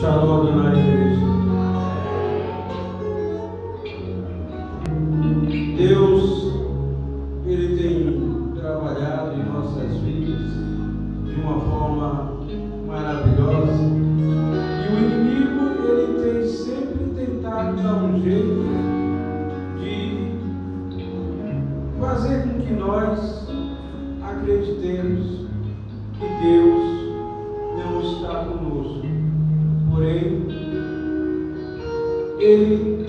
Shalom, Adonai, igreja. Deus, Ele tem trabalhado em nossas vidas de uma forma maravilhosa. E o inimigo, ele tem sempre tentado dar um jeito de fazer com que nós acreditemos que Deus não está conosco. Porém, Ele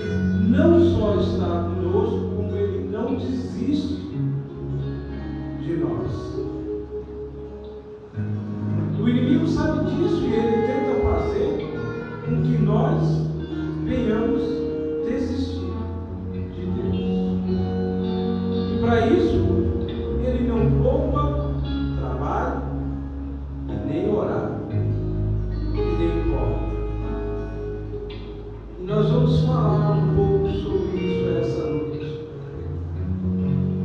não só está conosco, como Ele não desiste de nós. O inimigo sabe disso e ele tenta fazer com que nós venhamos desistir de Deus. E para isso, ele não poupa trabalho e nem orar e nem corre. E nós vamos falar um pouco sobre isso essa noite.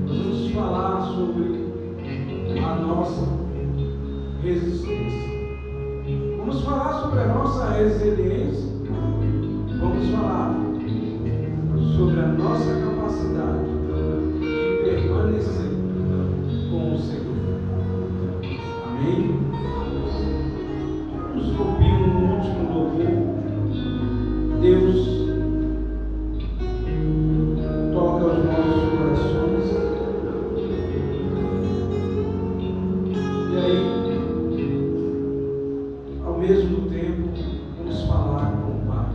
Nós vamos falar sobre a nossa resistência. Vamos falar sobre a nossa resiliência. Vamos falar sobre a nossa capacidade de permanecer com o Senhor. Amém? Vamos ouvir um último louvor. Deus toca os nossos corações. E aí, ao mesmo tempo, vamos falar com o Pai.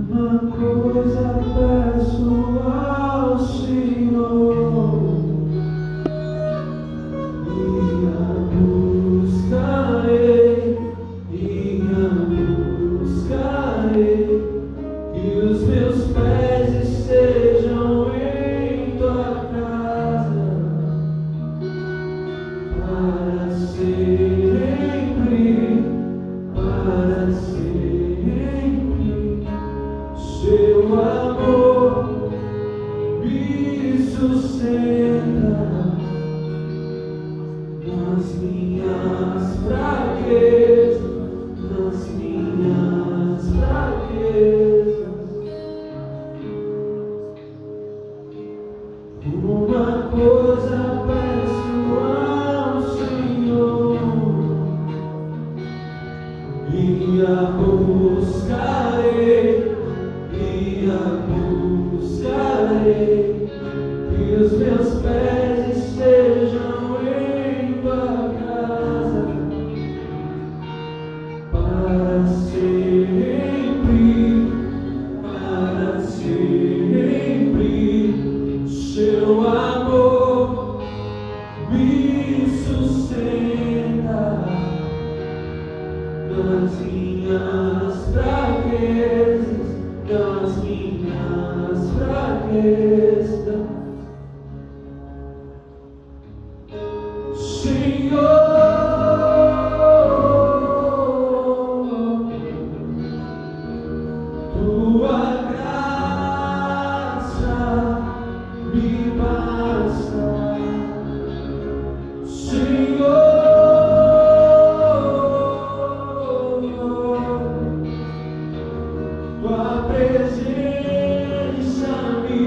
Uma coisa peço ao Senhor, e a buscarei, que os meus pés estejam em tua casa, para sempre, seu amor me sustenta nas minhas fraquezas, Uma coisa peço ao Senhor, e a buscarei, que os meus pés estejam em tua casa, para sempre, seu amor me sustenta nas minhas fraquezas, Senhor. Tua graça me basta, Senhor. Tua presença me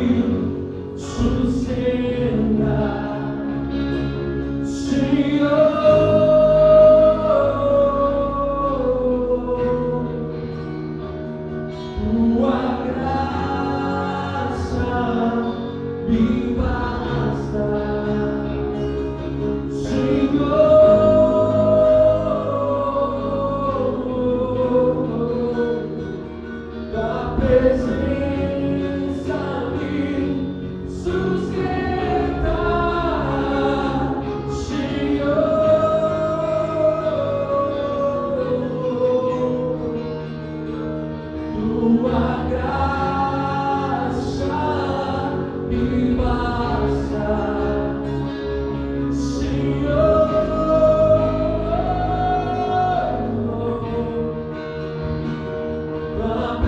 sustenta, Senhor. Tua graça me basta, Senhor. Tua presença me sustenta, Senhor. Tua graça me basta, Senhor. Tua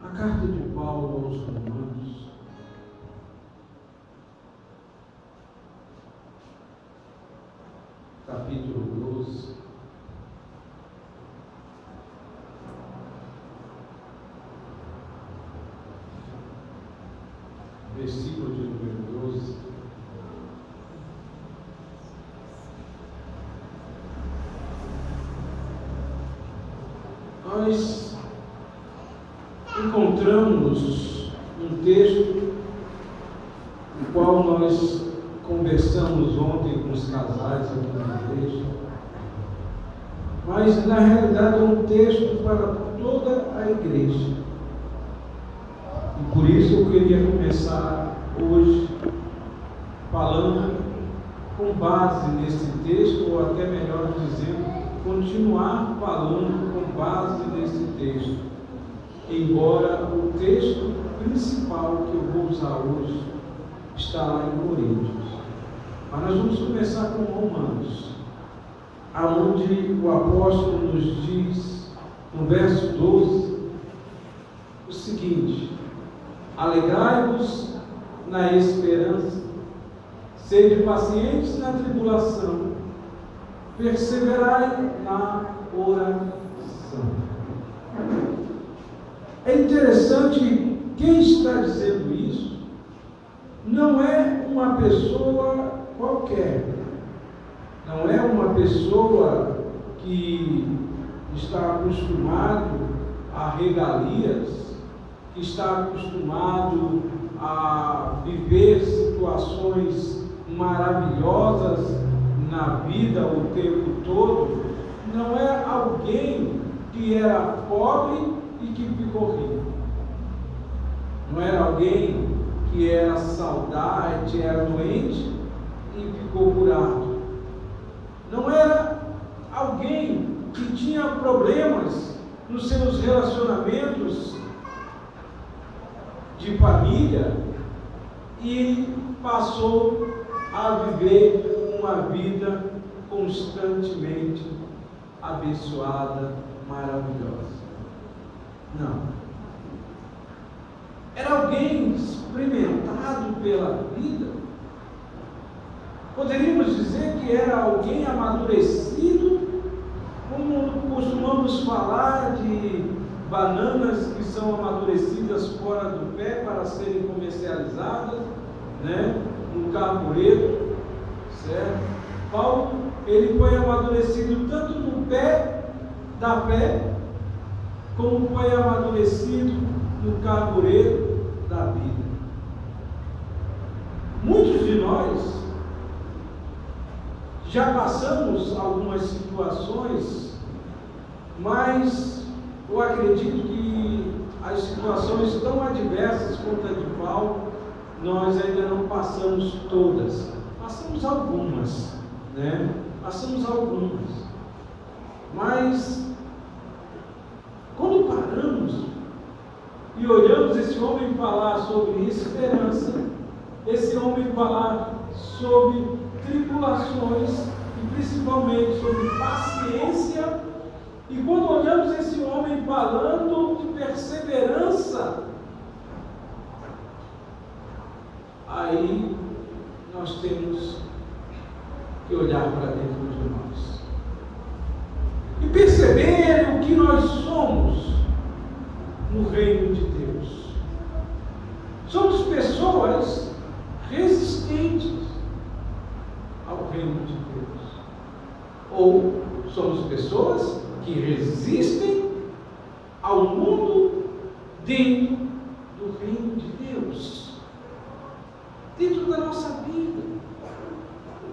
A carta de Paulo aos Romanos, capítulo 12, versículo de número 12. Nós encontramos um texto no qual nós conversamos ontem com os casais aqui na igreja, mas na realidade é um texto para toda a igreja. E por isso eu queria começar hoje falando com base nesse texto, ou até melhor dizendo, continuar falando com base nesse texto, embora o texto principal que eu vou usar hoje está lá em Coríntios. Mas nós vamos começar com Romanos, aonde o apóstolo nos diz, no verso 12, o seguinte: alegrai-vos na esperança, sede pacientes na tribulação, perseverai na oração. É interessante, quem está dizendo isso não é uma pessoa qualquer, não é uma pessoa que está acostumado a regalias, que está acostumado a viver situações maravilhosas na vida o tempo todo. Não é alguém que era pobre e que ficou rico. Não era alguém que era saudade, era doente e ficou curado. Não era alguém que tinha problemas nos seus relacionamentos de família e passou a viver uma vida constantemente abençoada, maravilhosa. Não. Era alguém experimentado pela vida. Poderíamos dizer que era alguém amadurecido, como costumamos falar de bananas que são amadurecidas fora do pé para serem comercializadas, né, no carbureto, certo? Paulo, ele foi amadurecido tanto no pé da fé, como foi amadurecido no carbureto da vida. Muitos de nós Já passamos algumas situações, mas eu acredito que as situações tão adversas quanto a de Paulo, nós ainda não passamos todas. Passamos algumas, né? Passamos algumas. Mas, quando paramos e olhamos esse homem falar sobre esperança, esse homem falar sobre tribulações e principalmente sobre paciência, e quando olhamos esse homem falando de perseverança, aí nós temos que olhar para dentro de nós e perceber o que nós somos no reino de Deus. Somos pessoas resistentes ao reino de Deus, ou somos pessoas que resistem ao mundo dentro do reino de Deus, dentro da nossa vida.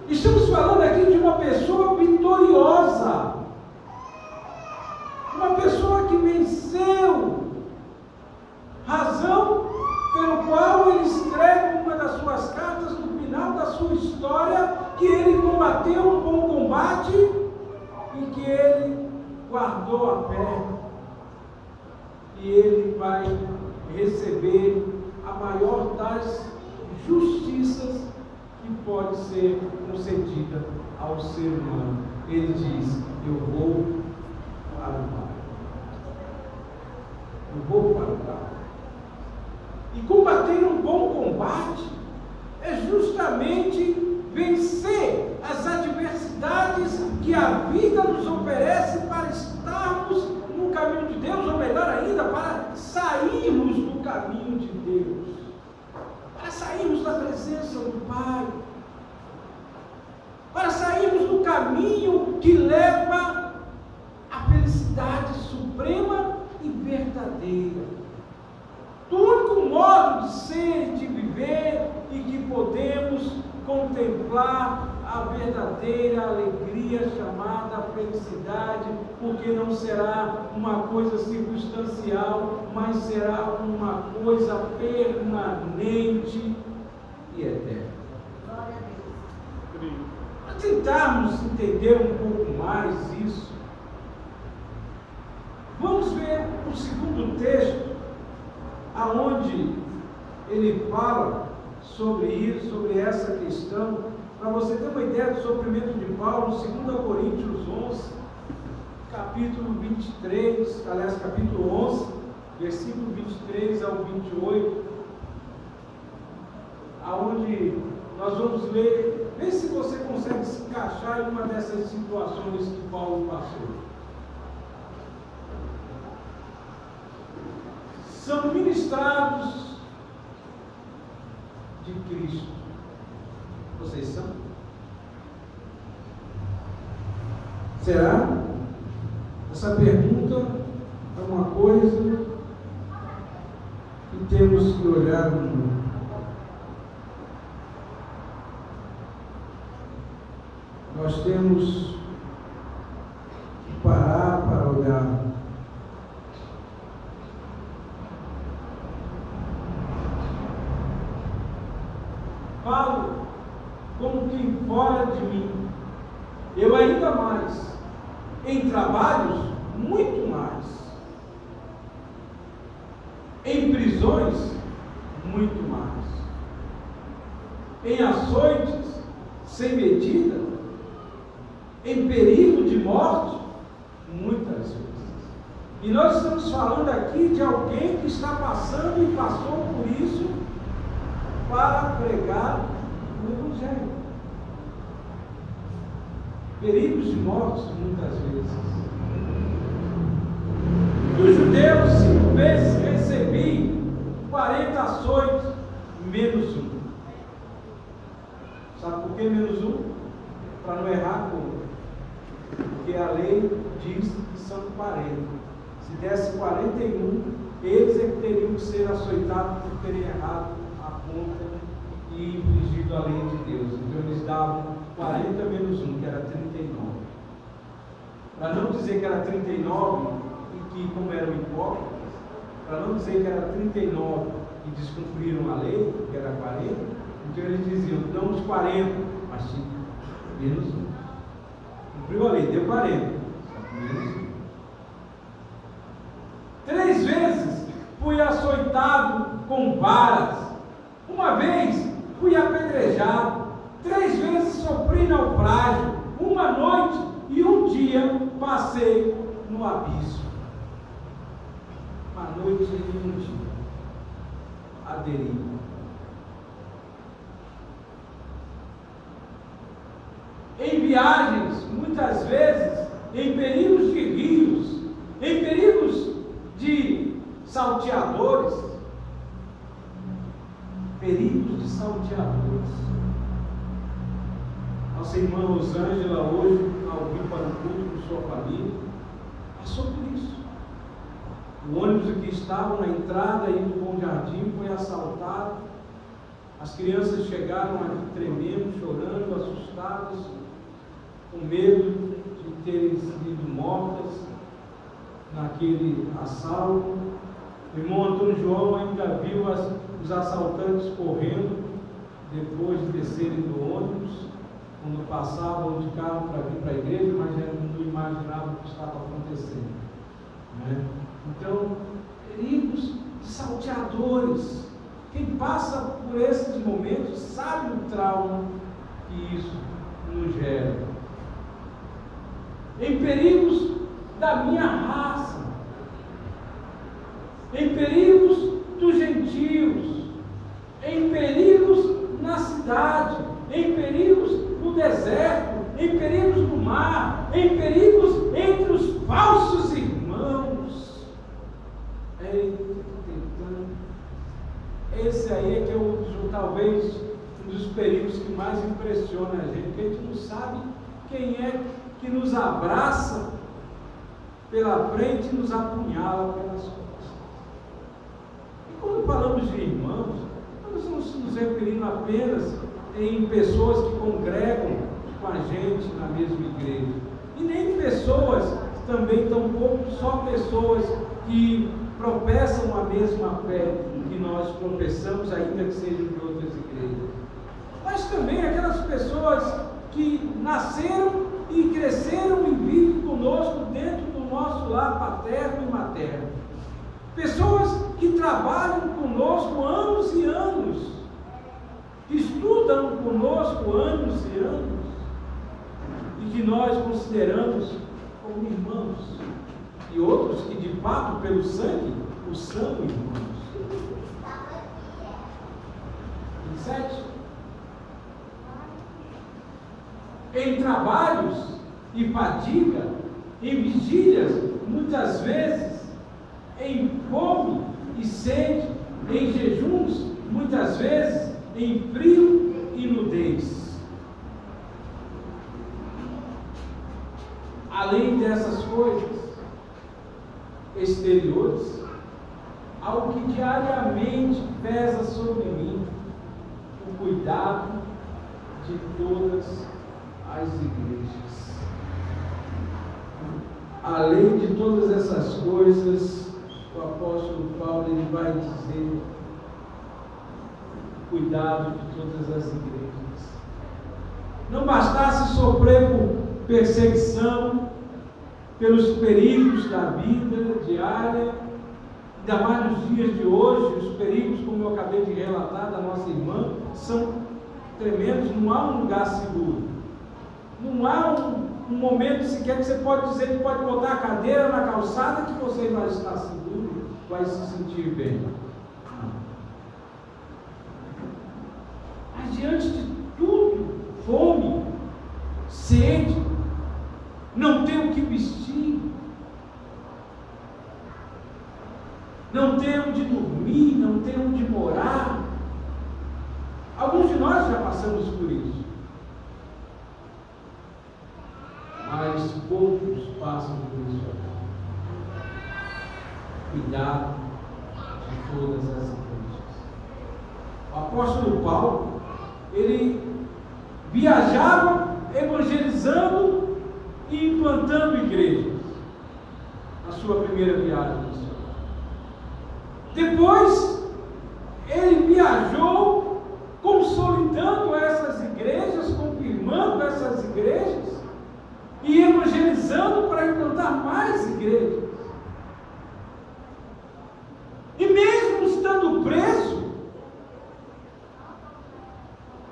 Estamos falando aqui de uma pessoa vitoriosa, uma pessoa que venceu, razão pelo qual ele escreve uma das suas cartas no final da sua história, que ele combateu um bom combate e que ele guardou a fé, e ele vai receber a maior das justiças que pode ser concedida ao ser humano. Ele diz: eu vou para o Pai. Eu vou para o Pai. E combater um bom combate é justamente vencer as adversidades que a vida nos oferece para estarmos no caminho de Deus, ou melhor ainda, para sairmos do caminho de Deus, para sairmos da presença do Pai, para sairmos do caminho que leva à felicidade suprema e verdadeira, do único modo de ser e de viver, e que podemos contemplar a verdadeira alegria chamada felicidade, porque não será uma coisa circunstancial, mas será uma coisa permanente e eterna. Para tentarmos entender um pouco mais isso, vamos ver o segundo texto, aonde ele fala sobre isso, sobre essa questão, para você ter uma ideia do sofrimento de Paulo, 2 Coríntios 11, capítulo 23, aliás, capítulo 11, versículo 23 ao 28, aonde nós vamos ler, vê se você consegue se encaixar em uma dessas situações que Paulo passou. São ministrados de Cristo. Vocês são? Será? Essa pergunta é uma coisa que temos que olhar no mundo. Nós temos que parar para olhar. Falo como quem fora de mim, eu ainda mais, em trabalhos, muito mais, em prisões, muito mais, em açoites sem medida, em perigo de morte, muitas vezes. E nós estamos falando aqui de alguém que está passando e passou por isso para pregar o Evangelho. Perigos de morte, muitas vezes. Dos judeus, 5 vezes recebi 40 açoites, menos um. Sabe por que menos um? Para não errar a conta. Porque a lei diz que são 40. Se desse 41, eles é que teriam que ser açoitados por terem errado a conta e infringido a lei de Deus. Então eles davam 40 menos 1, que era 39. Para não dizer que era 39, e que como eram hipócritas, para não dizer que era 39 e descumpriram a lei, que era 40, então eles diziam, damos 40, mas tinha menos 1. Cumpriu a lei, deu 40, menos 1. 3 vezes fui açoitado com varas. Uma vez fui apedrejado. 3 vezes sofri naufrágio. Uma noite e um dia passei no abismo. Uma noite e um dia. A deriva. Em viagens, muitas vezes, em perigos de rios, em perigos de salteadores, perigos de salteadores. Nossa irmã Rosângela, hoje, ao vir para o culto com sua família, passou por isso. O ônibus que estava na entrada e no Bom Jardim foi assaltado. As crianças chegaram aqui tremendo, chorando, assustadas, com medo de terem sido mortas naquele assalto. O irmão Antônio João ainda viu os assaltantes correndo depois de descerem do ônibus, quando passavam de carro para vir para a igreja, mas não imaginavam o que estava acontecendo, né? Então, perigos de salteadores. Quem passa por esses momentos sabe o trauma que isso nos gera. Em perigos da minha raça, em perigos dos gentios, em perigos na cidade, em perigos no deserto, em perigos no mar, em perigos entre os falsos irmãos. Esse aí é que é talvez um dos perigos que mais impressiona a gente, porque a gente não sabe quem é que nos abraça pela frente e nos apunhala pelas costas. E quando falamos de irmãos, nós não estamos nos referindo apenas em pessoas que congregam com a gente na mesma igreja, e nem pessoas também, tampouco só pessoas que professam a mesma fé que nós professamos, ainda que sejam de outras igrejas, mas também aquelas pessoas que nasceram e cresceram e vivem conosco dentro do nosso lar paterno e materno, pessoas que trabalham conosco anos e anos, que estudam conosco anos e anos, e que nós consideramos como irmãos, e outros que de fato pelo sangue os são irmãos. 27. Em trabalhos e fadiga, em vigílias, muitas vezes, em fome e sede, em jejuns, muitas vezes, em frio e nudez. Além dessas coisas exteriores, algo que diariamente pesa sobre mim, o cuidado de todas as igrejas. Além de todas essas coisas, o apóstolo Paulo ele vai dizer cuidado de todas as igrejas. Não bastasse sofrer por perseguição, pelos perigos da vida diária, ainda mais nos dias de hoje, os perigos, como eu acabei de relatar da nossa irmã, são tremendos, não há um lugar seguro. Não há um momento sequer que você pode dizer que pode botar a cadeira na calçada que você vai estar seguro, vai se sentir bem. Mas diante de tudo, fome, sede, não tem o que vestir, não tem onde dormir, não tem onde morar. Alguns de nós já passamos por isso, mas poucos passam por isso. Cuidado de todas as igrejas. O apóstolo Paulo, ele viajava evangelizando e implantando igrejas na sua primeira viagem missionária. Depois, ele viajou consolidando essas igrejas, confirmando essas igrejas e evangelizando para implantar mais igrejas. E mesmo estando preso,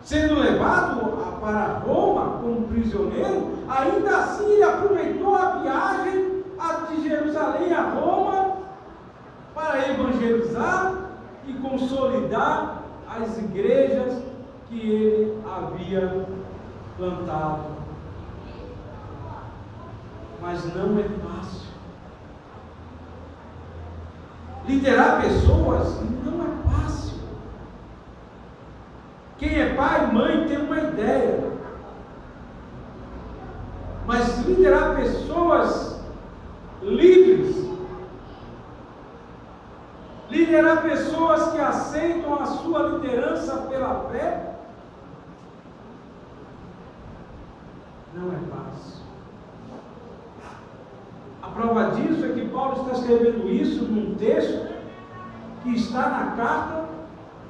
sendo levado para Roma como prisioneiro, ainda assim ele aproveitou a viagem de Jerusalém a Roma para evangelizar e consolidar as igrejas que ele havia plantado. Mas não é fácil. Liderar pessoas não é fácil. Quem é pai e mãe tem uma ideia. Mas liderar pessoas livres, liderar pessoas que aceitam a sua liderança pela fé, não é fácil. A prova disso é que Paulo está escrevendo isso num texto que está na carta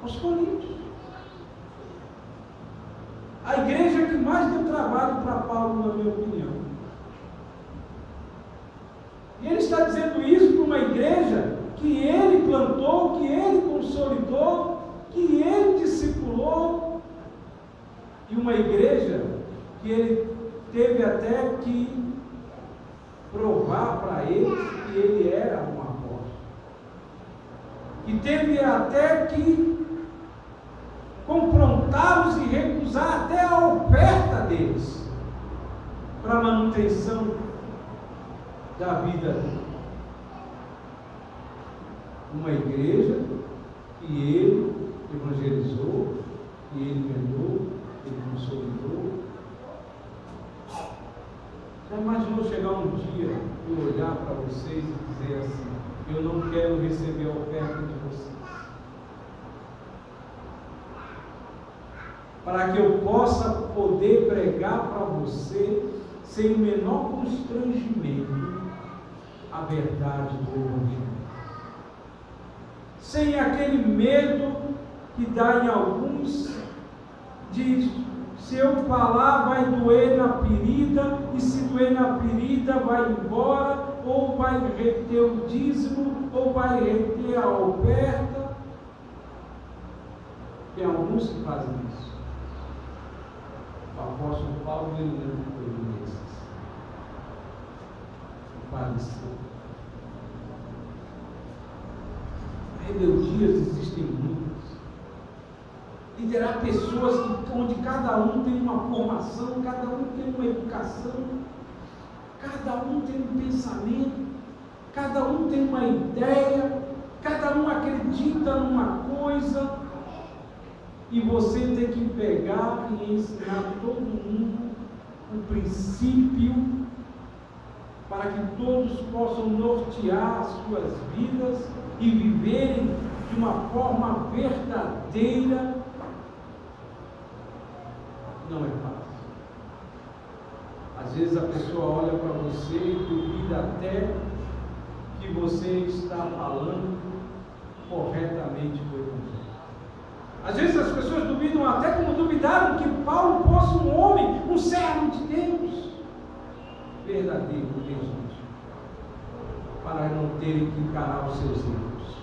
aos Coríntios. A igreja que mais deu trabalho para Paulo, na minha opinião. E ele está dizendo isso para uma igreja que ele plantou, que ele consolidou, que ele discipulou, e uma igreja que ele teve até que provar para eles que ele era um apóstolo, e teve até que confrontá-los e recusar até a oferta deles para a manutenção da vida dele. Uma igreja que ele evangelizou, que ele inventou, que ele consolidou. Já imaginou chegar um dia e olhar para vocês e dizer assim: eu não quero receber a oferta de vocês, para que eu possa poder pregar para você sem o menor constrangimento a verdade do Evangelho, sem aquele medo que dá em alguns de se eu falar vai doer na ferida, e se doer na ferida vai embora, ou vai reter o dízimo, ou vai reter a oferta. Tem alguns que fazem isso. O apóstolo Paulo, ele não foi um desses. Faleceu. Rebeldias existem muitas. Liderar pessoas onde cada um tem uma formação, cada um tem uma educação, cada um tem um pensamento, cada um tem uma ideia, cada um acredita numa coisa, e você tem que pegar e ensinar todo mundo o princípio, para que todos possam nortear as suas vidas e viverem de uma forma verdadeira. Não é fácil. Às vezes a pessoa olha para você e duvida até que você está falando corretamente o Evangelho. Às vezes as pessoas duvidam até como duvidaram que Paulo fosse um homem, um servo de Deus verdadeiro, legítimo, para não terem que encarar os seus erros.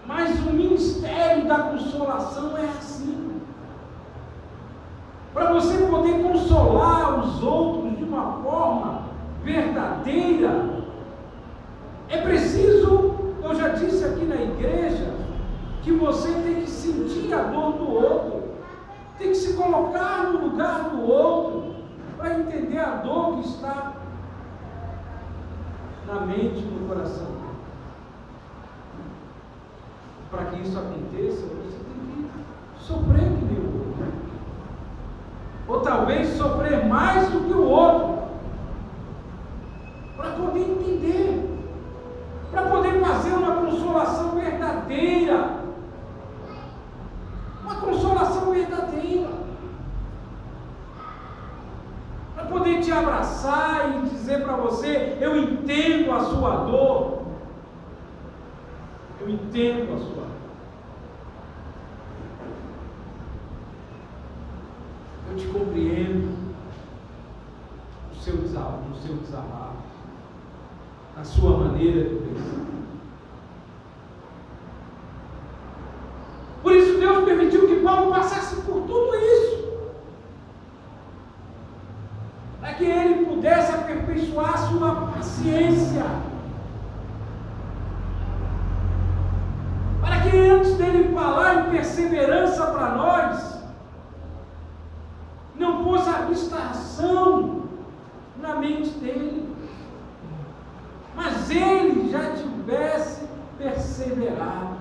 Mas o ministério da consolação é assim. Para você poder consolar os outros de uma forma verdadeira, é preciso, eu já disse aqui na igreja, que você tem que sentir a dor do outro, tem que se colocar no lugar do outro, para entender a dor que está na mente e no coração dele. Para que isso aconteça, você tem que sofrer que nem o outro, ou talvez sofrer mais do que o outro, para poder entender, para poder fazer uma consolação verdadeira, uma consolação verdadeira. abraçar e dizer para você: eu entendo a sua dor, eu entendo a sua dor, eu te compreendo no seu desabafo, na sua maneira de pensar. Por isso Deus permitiu que Paulo passasse por tudo isso, para que ele pudesse aperfeiçoar sua paciência, para que antes dele falar em perseverança para nós, não fosse a distração na mente dele, mas ele já tivesse perseverado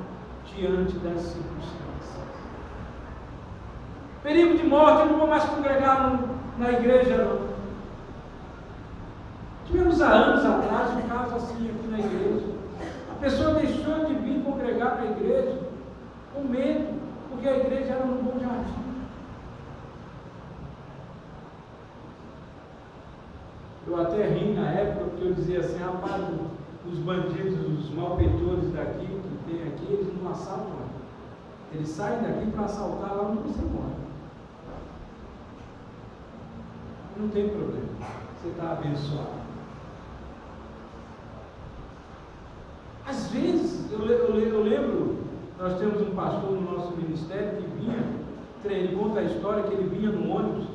diante das circunstâncias. Perigo de morte, eu não vou mais congregar na igreja, não. Tivemos há anos atrás um caso assim aqui na igreja. A pessoa deixou de vir congregar na igreja com medo, porque a igreja era no Bom Jardim. Eu até ri na época, porque eu dizia assim: rapaz, os bandidos, os malfeitores daqui, que tem aqui, eles não assaltam aqui. Eles saem daqui para assaltar lá onde você mora. Não tem problema, você está abençoado. Às vezes, eu lembro, nós temos um pastor no nosso ministério que vinha, ele conta a história que ele vinha no ônibus,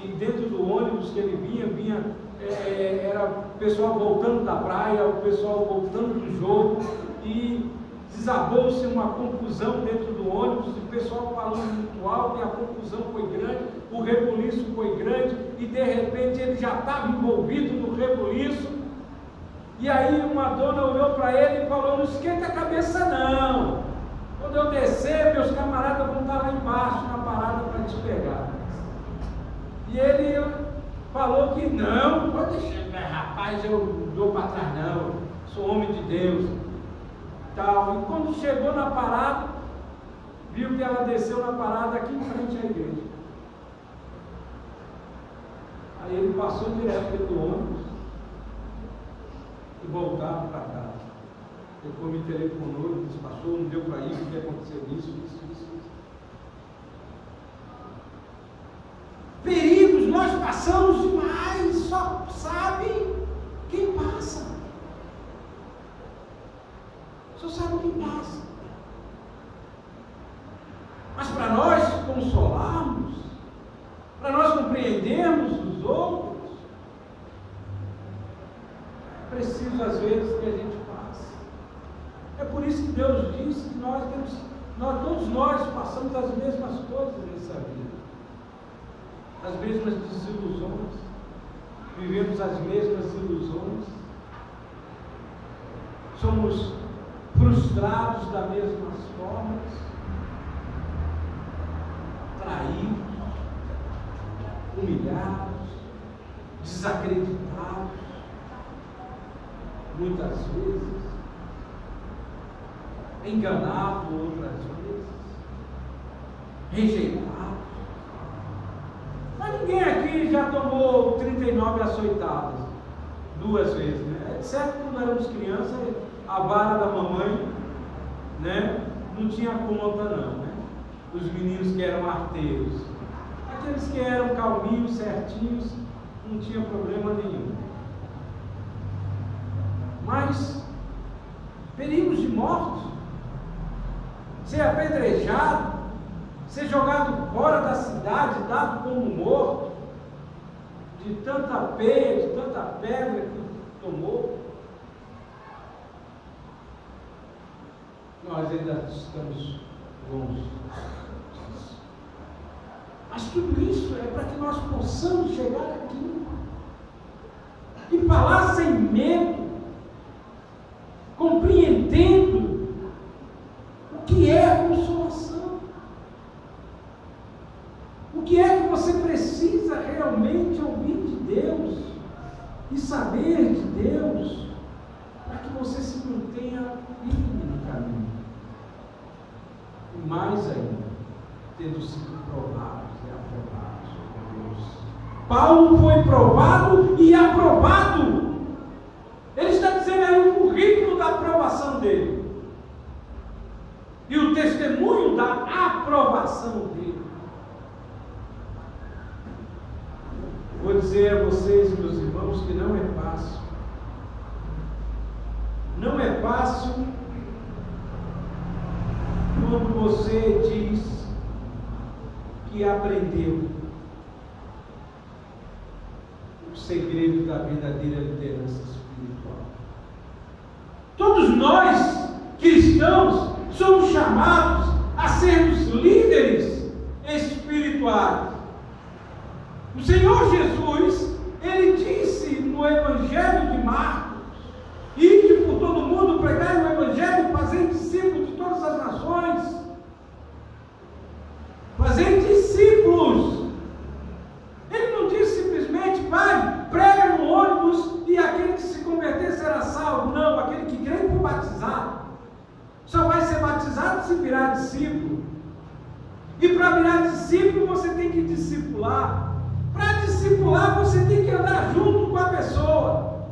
e dentro do ônibus que ele vinha era o pessoal voltando da praia, o pessoal voltando do jogo, e desabou-se uma confusão dentro do ônibus, o pessoal falando muito alto, e a confusão foi grande, o rebuliço foi grande, e de repente ele já estava envolvido no rebuliço. E aí uma dona olhou para ele e falou: não esquenta a cabeça não, quando eu descer, meus camaradas vão estar lá embaixo na parada para te pegar. E ele falou que não, pode deixar, rapaz, eu não dou para trás não, sou homem de Deus, tal. E quando chegou na parada, viu que ela desceu na parada aqui em frente à igreja. Aí ele passou direto pelo ônibus e voltava para casa. Depois me telefonou e disse: pastor, não deu para ir, porque aconteceu isso. Perigos nós passamos demais, só sabe quem passa. Só sabe quem passa. Mas para nós consolarmos, para nós compreendermos os outros, é preciso às vezes que a gente passe. É por isso que Deus disse que todos nós passamos as mesmas coisas nessa vida, as mesmas desilusões, vivemos as mesmas ilusões, somos frustrados das mesmas formas, traídos, humilhados, desacreditados, muitas vezes, enganados outras vezes, rejeitados. Mas ninguém aqui já tomou 39 açoitadas 2 vezes, né? É certo que quando éramos crianças, a vara da mamãe, né, não tinha conta não, né? Os meninos que eram arteiros, aqueles que eram calminhos, certinhos, não tinha problema nenhum. Mas perigos de morte, ser apedrejado, ser jogado fora da cidade, dado como morto, de tanta peia, de tanta pedra que tomou, nós ainda estamos longe disso. Mas tudo isso é para que nós possamos chegar aqui e falar sem medo, compreendendo o que é a consolação, o que é que você precisa realmente ouvir de Deus e saber de Deus, para que você se mantenha firme no caminho. E mais ainda, tendo sido provados e aprovados por Deus Paulo foi provado e aprovado. Ele está dizendo aí o currículo da aprovação dele. E o testemunho da aprovação dele. Vou dizer a vocês, meus irmãos, que não é fácil. Não é fácil quando você diz que aprendeu o segredo da verdadeira liderança espiritual. Todos nós, cristãos, somos chamados a sermos líderes espirituais. O Senhor Jesus, Ele disse no Evangelho de Marcos: ide por todo mundo, pregai o Evangelho, fazei discípulos de todas as nações. Fazei discípulos. Ele não disse simplesmente: vai, prega no ônibus e aquele que se converter será salvo. Não, aquele que crê e for batizado só vai ser batizado se virar discípulo. E para virar discípulo você tem que discipular. Para discipular você tem que andar junto com a pessoa.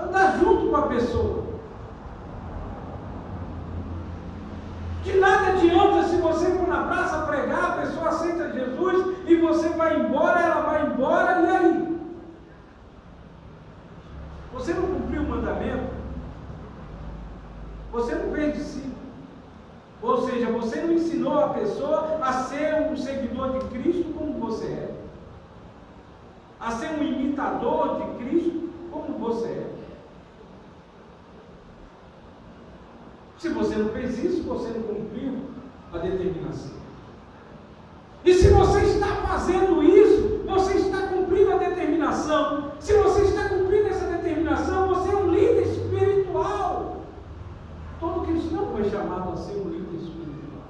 Andar junto com a pessoa. De nada adianta se você for na praça pregar, a pessoa aceita Jesus e você vai embora, ela vai embora, e aí? Você não cumpriu o mandamento? Você não fez discípulo. Ou seja, você não ensinou a pessoa a ser um seguidor de Cristo como você é. A ser um imitador de Cristo como você é. Se você não fez isso, você não cumpriu a determinação. E se você está fazendo isso, você está cumprindo a determinação. Se você está cumprindo essa determinação, você é um líder espiritual. Todo cristão foi chamado a ser um líder espiritual.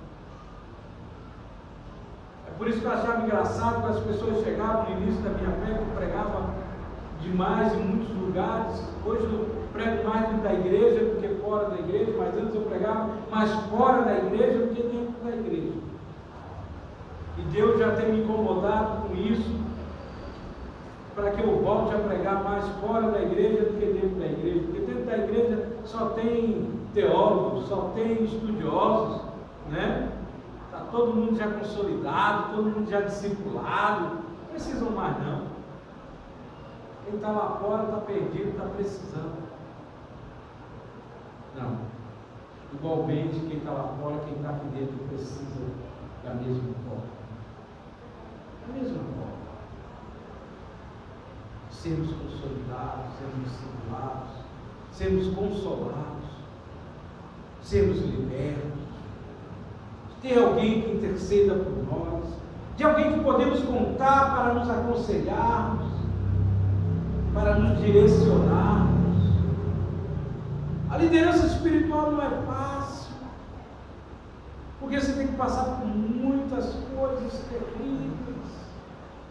É por isso que eu achava engraçado que as pessoas chegavam no início da minha fé, que eu pregava demais em muitos lugares. Hoje eu prego mais dentro da igreja do que fora da igreja, mas antes eu pregava mais fora da igreja do que dentro da igreja. E Deus já tem me incomodado com isso, para que eu volte a pregar mais fora da igreja do que dentro da igreja. Porque dentro da igreja só tem teólogos, só tem estudiosos, né? Está todo mundo já consolidado, todo mundo já discipulado, não precisam mais não. Quem está lá fora está perdido, está precisando. Não. Igualmente, quem está lá fora, quem está aqui dentro precisa da mesma forma. Da mesma forma. Sermos consolidados, sermos discipulados, sermos consolados, sermos libertos, ter alguém que interceda por nós, de alguém que podemos contar para nos aconselharmos, para nos direcionarmos. A liderança espiritual não é fácil, porque você tem que passar por muitas coisas terríveis.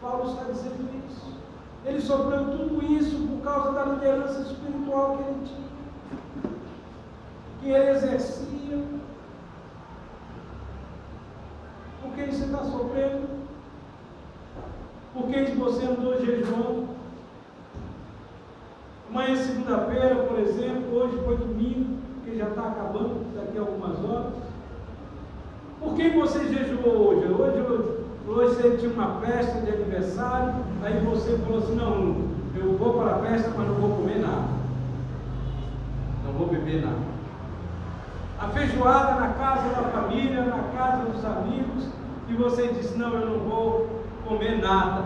Paulo está dizendo isso. Ele sofreu tudo isso por causa da liderança espiritual que ele tinha, que ele exercia. Por que você está sofrendo? Por que você andou jejuando? Amanhã é segunda-feira, por exemplo, hoje foi domingo, que já está acabando daqui a algumas horas. Por que você jejuou hoje? Hoje você tinha uma festa de aniversário, aí você falou assim: não, eu vou para a festa, mas não vou comer nada, não vou beber nada. A feijoada na casa da família, na casa dos amigos, e você disse: não, eu não vou comer nada,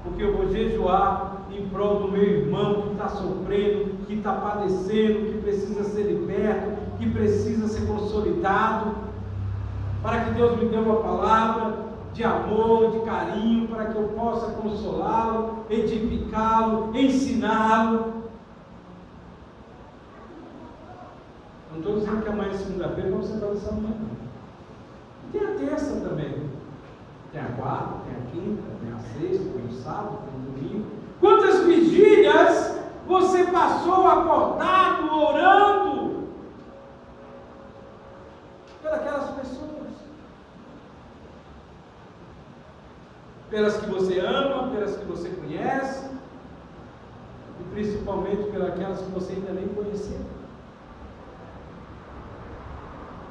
porque eu vou jejuar em prol do meu irmão que está sofrendo, que está padecendo, que precisa ser liberto, que precisa ser consolidado, para que Deus me dê uma palavra de amor, de carinho, para que eu possa consolá-lo, edificá-lo, ensiná-lo. Não estou dizendo que amanhã é segunda-feira você vai essa manhã. Tem a terça também, tem a quarta, tem a quinta, tem a sexta, tem o sábado, tem o domingo. Quantas vigílias você passou acordado, orando por aquelas pessoas? pelas que você ama, pelas que você conhece, e principalmente pelas que você ainda nem conheceu,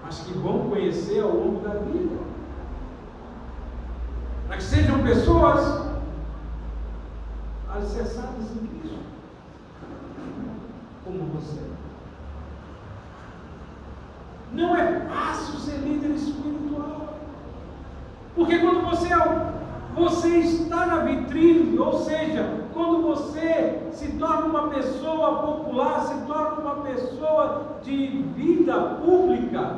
mas que vão conhecer ao longo da vida, para que sejam pessoas alicerçadas em Cristo, como você. Não é fácil ser líder espiritual, porque quando você está na vitrine, ou seja, quando você se torna uma pessoa popular, se torna uma pessoa de vida pública,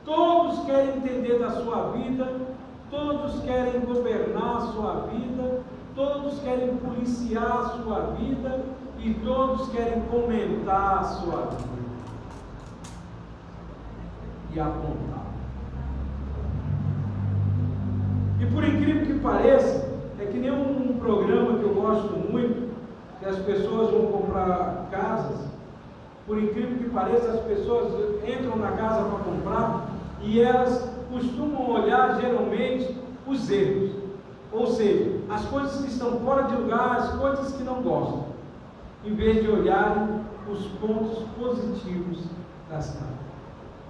todos querem entender da sua vida, todos querem governar a sua vida, todos querem policiar a sua vida e todos querem comentar a sua vida e apontar. E por incrível que pareça, é que nem um programa que eu gosto muito, que as pessoas vão comprar casas. Por incrível que pareça, as pessoas entram na casa para comprar e elas costumam olhar geralmente os erros, ou seja, as coisas que estão fora de lugar, as coisas que não gostam, em vez de olharem os pontos positivos das casas.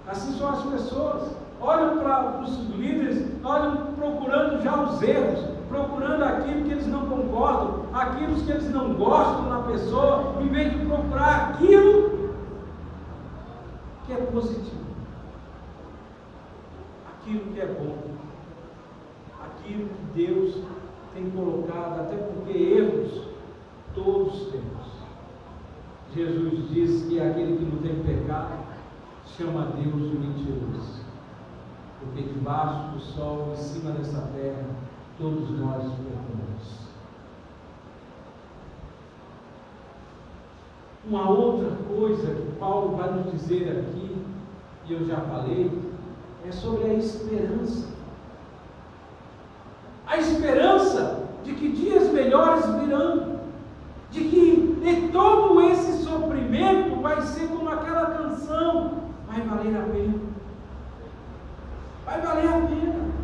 Assim são as pessoas, olham para os líderes, olham procurando já os erros, procurando aquilo que eles não concordam, aquilo que eles não gostam na pessoa, em vez de procurar aquilo que é positivo, aquilo que é bom, aquilo que Deus tem colocado, até porque erros todos temos. Jesus disse que aquele que não tem pecado chama Deus de mentiroso, porque debaixo do sol, em cima dessa terra, todos nós pecamos. Uma outra coisa que Paulo vai nos dizer aqui, e eu já falei, é sobre a esperança. A esperança de que dias melhores virão, de que todo esse sofrimento vai ser como aquela canção, vai valer a pena. Vai valer a pena.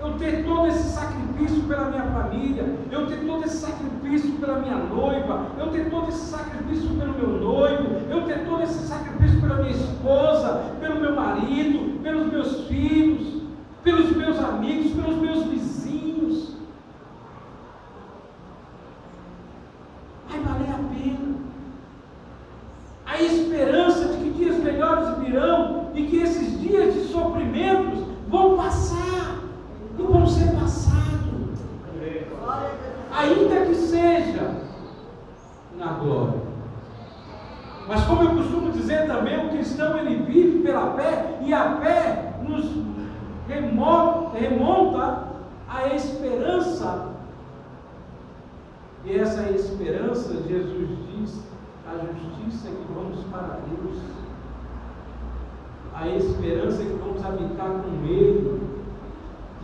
Eu ter todo esse sacrifício pela minha família, eu ter todo esse sacrifício pela minha noiva, eu ter todo esse sacrifício pelo meu noivo, eu ter todo esse sacrifício pela minha esposa, pelo meu marido, pelos meus filhos, pelos meus amigos, pelos meus vizinhos. Vai valer a pena. A esperança de que dias melhores virão e que esses dias de sofrimentos vão passar e vão ser passados, ainda que seja na glória. Mas como eu costumo dizer também, o cristão ele vive pela fé, e a fé nos remonta à esperança, e essa esperança, Jesus diz, a justiça que vamos para Deus, a esperança que vamos habitar com Ele.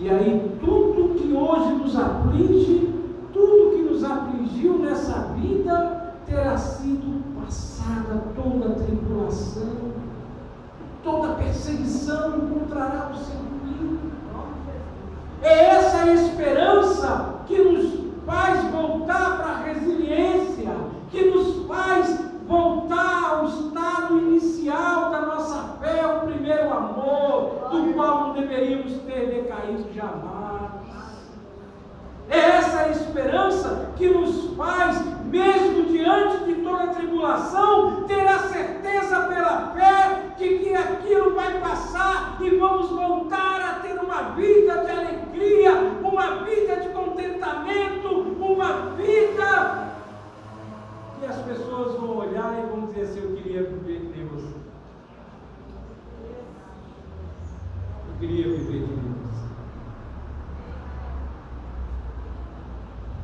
E aí tudo que hoje nos aflige, tudo que nos afligiu nessa vida, terá sido passada, toda tribulação, toda perseguição encontrará o seu fim. É essa a esperança que nos faz voltar para a resiliência, que nos faz voltar ao estado inicial da nossa fé, o primeiro amor, do qual não deveríamos ter decaído jamais. É essa a esperança que nos faz, mesmo diante de toda a tribulação, ter a certeza pela fé de que aquilo vai passar e vamos voltar a ter uma vida de alegria, uma vida de contentamento, uma vida que as pessoas vão olhar e vão dizer assim: eu queria viver que nem você. Eu queria viver que nem você.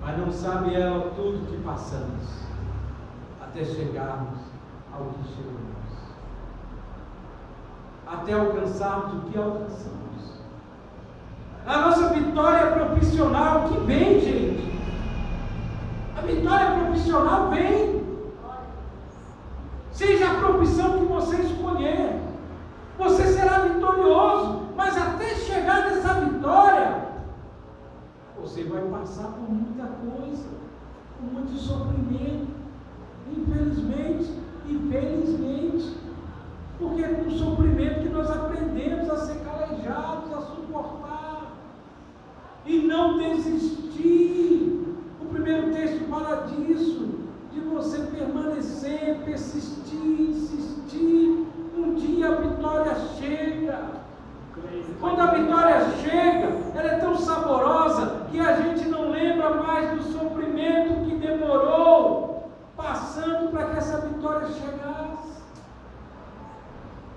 Mas não sabe ela tudo que passamos até chegarmos ao que chegamos, até alcançarmos o que alcançamos. A nossa vitória profissional que vem, gente. A vitória profissional vem. Seja a profissão que você escolher, você será vitorioso. Mas até chegar nessa vitória, você com muita coisa, com muito sofrimento, infelizmente, porque é com o sofrimento que nós aprendemos a ser calejados, a suportar e não desistir. O primeiro texto fala disso, de você permanecer, persistir, insistir. Um dia a vitória chega. Quando a vitória chega, ela é tão saborosa que a gente não lembra mais do sofrimento que demorou passando para que essa vitória chegasse.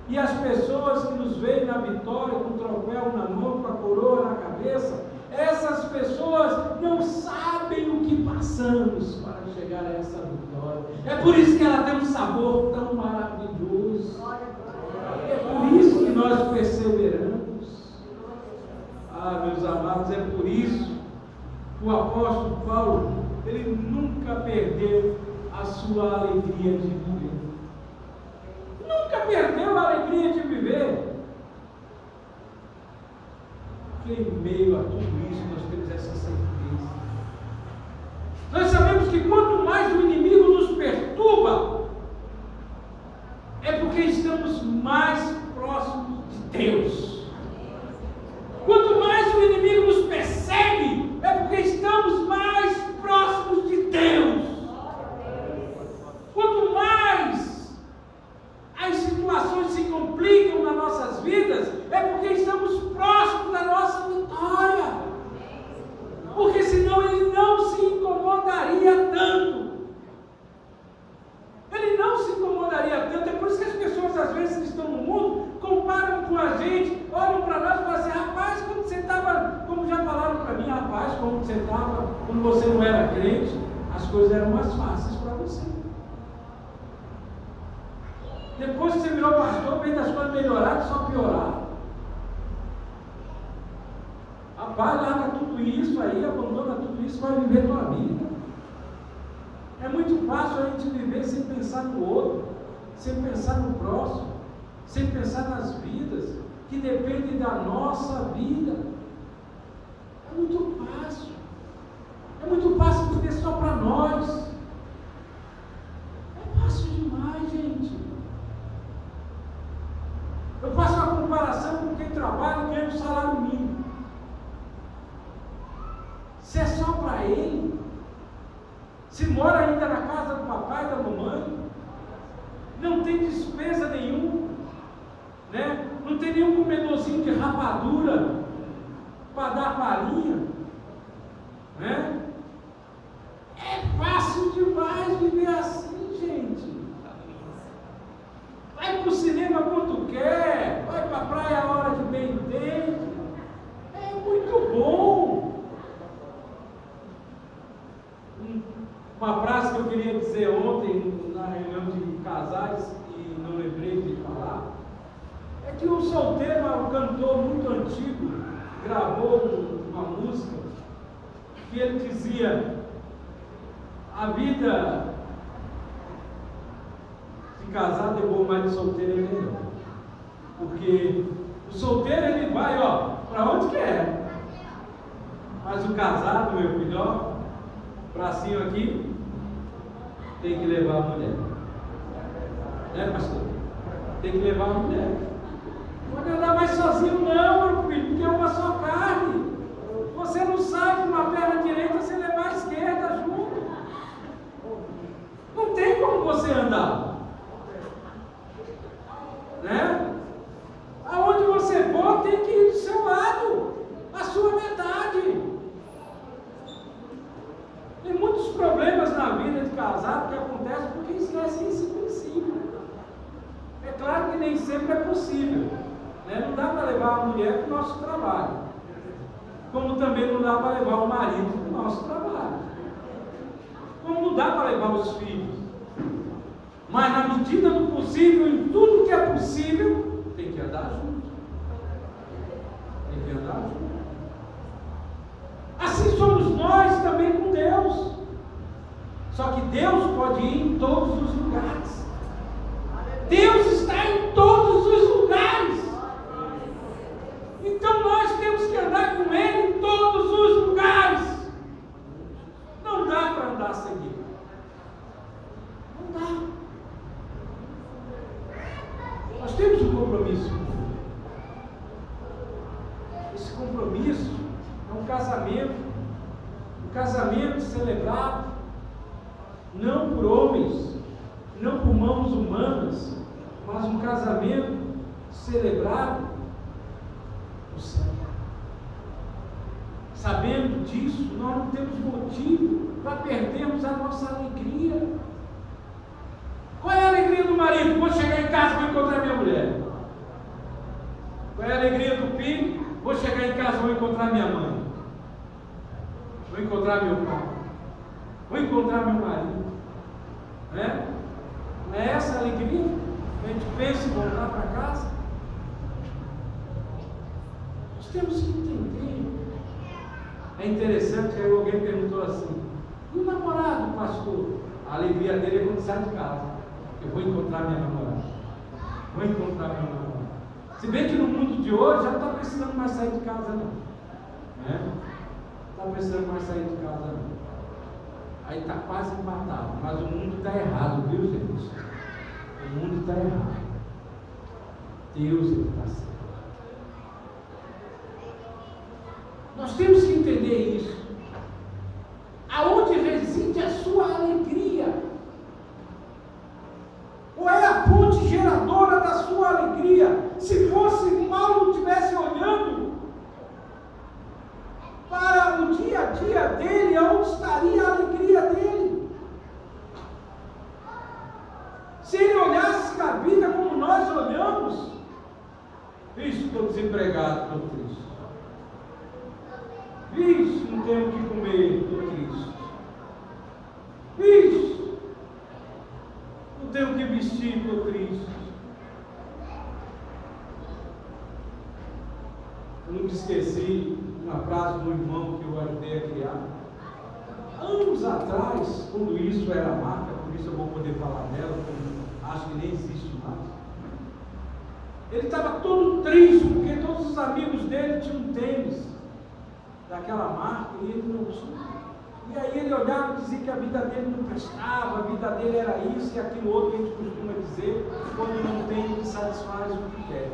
E as pessoas que nos veem na vitória, com o troféu na mão, com a coroa na cabeça, essas pessoas não sabem o que passamos para chegar a essa vitória. É por isso que ela tem um sabor tão maravilhoso. É por isso que nós perseveramos. Ah, meus amados, é por isso que o apóstolo Paulo, ele nunca perdeu a sua alegria de viver. Nunca perdeu a alegria de viver. Porque em meio a tudo isso nós temos essa certeza. Nós sabemos que quanto mais o inimigo nos perturba, é porque estamos mais próximos de Deus. Quanto mais o inimigo nos persegue, é porque estamos mais próximos de Deus. Quanto mais as situações se complicam nas nossas vidas, é porque estamos próximos da nossa vitória. Porque senão ele não se incomodaria tanto. Ele não se incomodaria tanto. É por isso que as pessoas, às vezes, que estão no mundo, comparam com a gente, olham para nós e falam assim: rapaz, quando você estava, como já falaram para mim, rapaz, como você estava, quando você não era crente, as coisas eram mais fáceis para você. Depois que você virou pastor, vem das coisas melhorar, só piorar. Rapaz, larga tudo isso aí, abandona tudo isso, vai viver a tua vida. É muito fácil a gente viver sem pensar no outro, sem pensar no próximo, sem pensar nas vidas que dependem da nossa vida. É muito fácil. É muito fácil viver só para nós. É fácil demais, gente. Eu faço uma comparação com quem trabalha e ganha um salário mínimo. Se é só para ele, se mora ainda na casa do papai e da mamãe, não tem despesa nenhuma, né? Não tem nenhum comedorzinho de rapadura para dar farinha, né? É fácil demais viver assim, gente. Vai para o cinema quando quer, vai para a praia a hora que bem entende. É muito bom. Uma frase que eu queria dizer ontem na reunião de casais e não lembrei de falar, é que um solteiro, um cantor muito antigo, gravou uma música que ele dizia: a vida de casado é bom, mas de solteiro é melhor. Porque o solteiro ele vai, ó, para onde quer. Mas o casado, meu filho, ó, bracinho aqui, tem que levar a mulher. Né, pastor? Tem que levar a mulher. Não pode andar mais sozinho não, meu filho, porque é uma só carne. Você não sai com uma perna direita sem levar a esquerda junto. Não tem como você andar. Né? Aonde você for, tem que ir do seu lado, a sua metade. Tem muitos problemas na vida de casado que acontecem porque esquecem esse princípio. É claro que nem sempre é possível, né? Não dá para levar a mulher para o nosso trabalho, como também não dá para levar o marido para o nosso trabalho, como não dá para levar os filhos. Mas na medida do possível, em tudo que é possível, tem que andar junto. Tem que andar junto. Assim somos nós também com Deus. Só que Deus pode ir em todos os lugares. Deus está em todos os lugares. Então nós temos que andar com Ele em todos os lugares. lá seguir. Não dá. Nós temos um compromisso. Esse compromisso é um casamento celebrado não por homens, não por mãos humanas, mas um casamento celebrado no céu. Sabendo disso, nós não temos motivo para perdermos a nossa alegria. Qual é a alegria do marido? Vou chegar em casa e vou encontrar minha mulher. Qual é a alegria do filho? Vou chegar em casa e vou encontrar minha mãe. Vou encontrar meu pai. Vou encontrar meu marido. Né? Não é essa a alegria? A gente pensa em voltar para casa. Nós temos que entender. É interessante que alguém perguntou assim: e o namorado, pastor? A alegria dele é quando sai de casa. Eu vou encontrar minha namorada. Vou encontrar meu namorado. Se bem que no mundo de hoje já não está precisando mais sair de casa, não. Né? Não está precisando mais sair de casa, não. Aí está quase empatado. Mas o mundo está errado, viu, gente? O mundo está errado. Deus está certo. Nós temos que entender isso. Aonde reside a sua alegria? Qual é a fonte geradora da sua alegria? Se fosse Paulo estivesse olhando para o dia a dia dele, onde estaria a alegria dele? Se ele olhasse a vida como nós olhamos, vixe, estou desempregado, estou triste. Vixe, não tenho o que comer, estou triste. Vixe, não tenho o que vestir, estou triste. Eu nunca esqueci uma frase do irmão que eu ajudei a criar. Anos atrás, quando isso era marca, por isso eu vou poder falar dela, porque acho que nem existe mais. Ele estava todo triste, porque todos os amigos dele tinham tênis daquela marca e ele não tinha. E aí ele olhava e dizia que a vida dele não prestava, a vida dele era isso e aquilo outro que a gente costuma dizer, quando não tem o que satisfaz o que quer.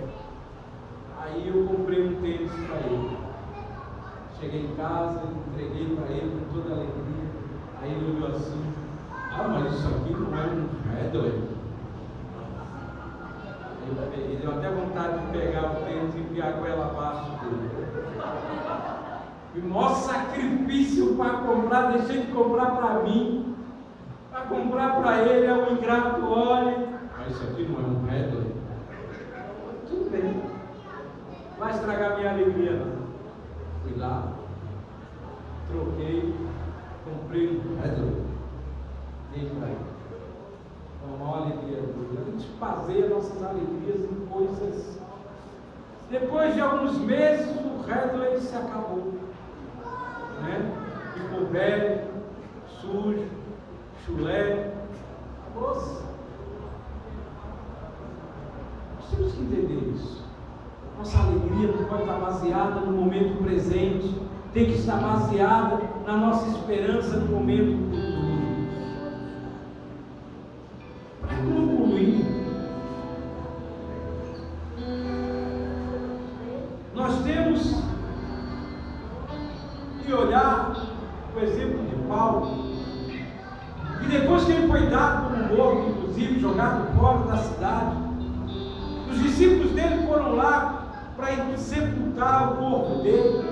Aí eu comprei um tênis para ele. Cheguei em casa, entreguei para ele com toda a alegria. Aí ele olhou assim: ah, mas isso aqui não é um Redway. Ele deu até vontade de pegar o tênis e enfiar a goela abaixo dele. E o maior sacrifício para comprar, deixei de comprar para mim, para comprar para ele. É um ingrato, olha, mas isso aqui não é um Redway. Tudo bem, vai estragar minha alegria não. Fui lá, troquei, comprei um Redway, dei para ele. É uma maior alegria dele. A gente baseia nossas alegrias em coisas. Depois de alguns meses, o Redway se acabou. Né? Ficou velho, sujo, chulé, acabou-se. Nós temos que entender isso. Nossa alegria não pode estar baseada no momento presente, tem que estar baseada na nossa esperança no momento futuro. Para concluir, nós temos que olhar o exemplo de Paulo, e depois que ele foi dado como morto, inclusive jogado fora da cidade, os discípulos dele foram lá para sepultar o corpo dele,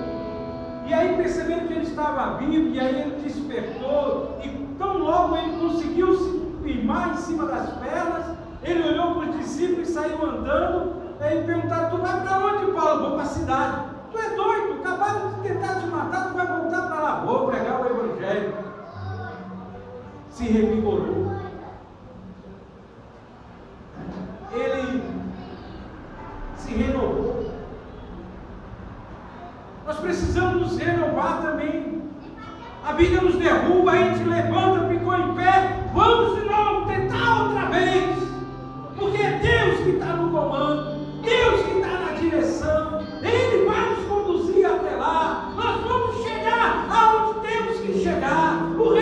e aí percebendo que ele estava vivo, e aí ele despertou, e tão logo ele conseguiu se firmar em cima das pernas, ele olhou para os discípulos e saiu andando. Aí perguntaram: tu vai para onde, Paulo? Vou para a cidade. Tu é doido, acabaram de tentar te matar, tu vai voltar para lá. Vou pregar o Evangelho. Se revigorou. Ele se renovou. Nós precisamos nos renovar também. A vida nos derruba, a gente levanta, ficou em pé, vamos de novo tentar outra vez, porque é Deus que está no comando, Deus que está na direção, Ele vai nos conduzir até lá, nós vamos chegar aonde temos que chegar. O